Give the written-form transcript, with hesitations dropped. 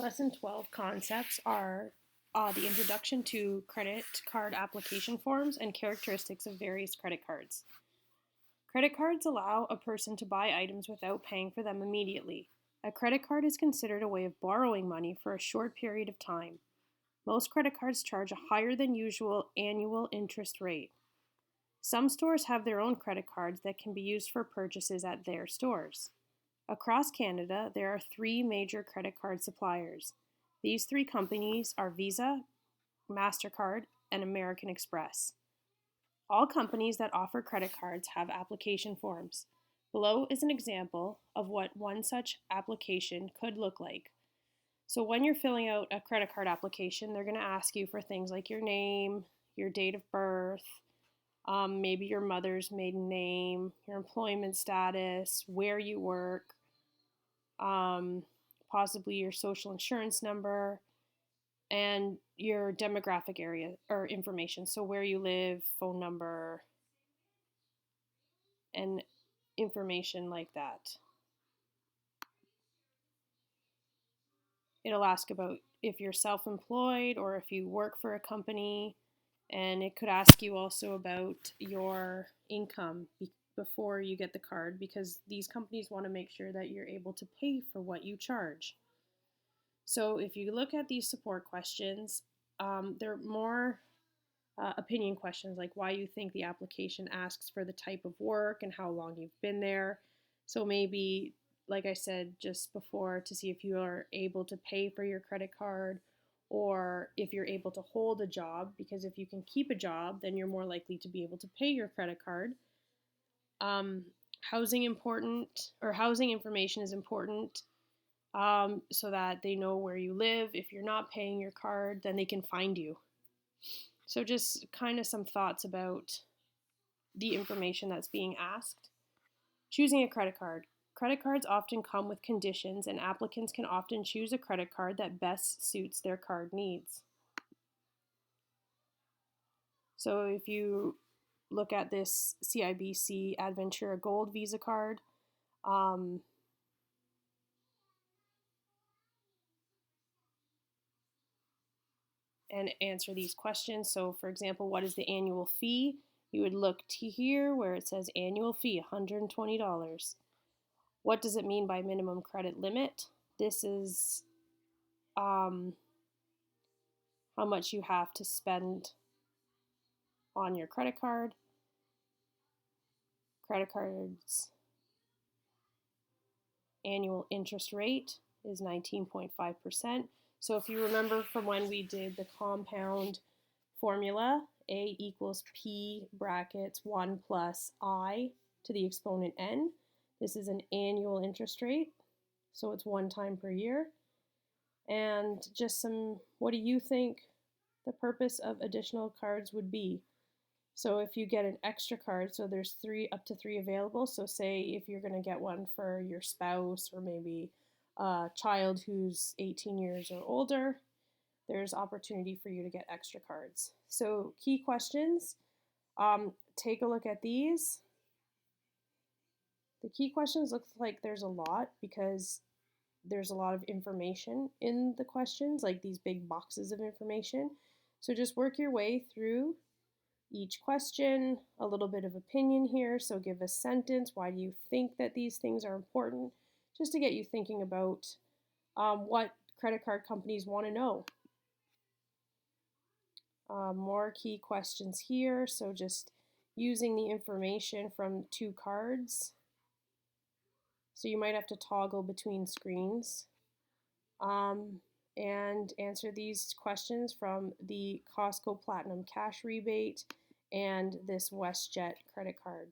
Lesson 12 concepts are the introduction to credit card application forms and characteristics of various credit cards. Credit cards allow a person to buy items without paying for them immediately. A credit card is considered a way of borrowing money for a short period of time. Most credit cards charge a higher than usual annual interest rate. Some stores have their own credit cards that can be used for purchases at their stores. Across Canada, there are 3 major credit card suppliers. These 3 companies are Visa, MasterCard, and American Express. All companies that offer credit cards have application forms. Below is an example of what one such application could look like. So when you're filling out a credit card application, they're going to ask you for things like your name, your date of birth, maybe your mother's maiden name, your employment status, where you work, possibly your social insurance number, and your demographic area or information. So where you live, phone number, and information like that. It'll ask about if you're self-employed or if you work for a company, and it could ask you also about your income before you get the card, because these companies want to make sure that you're able to pay for what you charge. So if you look at these support questions, they're more opinion questions, like why you think the application asks for the type of work and how long you've been there. So maybe, like I said just before, to see if you are able to pay for your credit card, or if you're able to hold a job, because if you can keep a job, then you're more likely to be able to pay your credit card. Housing information is important, so that they know where you live. If you're not paying your card, then they can find you. So just kind of some thoughts about the information that's being asked. Choosing a credit card. Credit cards often come with conditions, and applicants can often choose a credit card that best suits their card needs. So if you look at this CIBC Adventura Gold Visa card, and answer these questions. So for example, what is the annual fee? You would look to here where it says annual fee, $120. What does it mean by minimum credit limit? This is how much you have to spend on your credit card. Credit cards annual interest rate is 19.5%. So if you remember from when we did the compound formula, A equals P brackets 1 plus I to the exponent n. This is an annual interest rate, so it's 1 time per year. And just what do you think the purpose of additional cards would be? So if you get an extra card, so there's up to three available. So say if you're going to get one for your spouse or maybe a child who's 18 years or older, there's opportunity for you to get extra cards. So key questions, take a look at these. The key questions look like there's a lot because there's a lot of information in the questions, like these big boxes of information. So just work your way through each question, a little bit of opinion here. So give a sentence. Why do you think that these things are important? Just to get you thinking about what credit card companies want to know. More key questions here. So just using the information from 2 cards. So you might have to toggle between screens. And answer these questions from the Costco Platinum Cash Rebate and this WestJet credit card.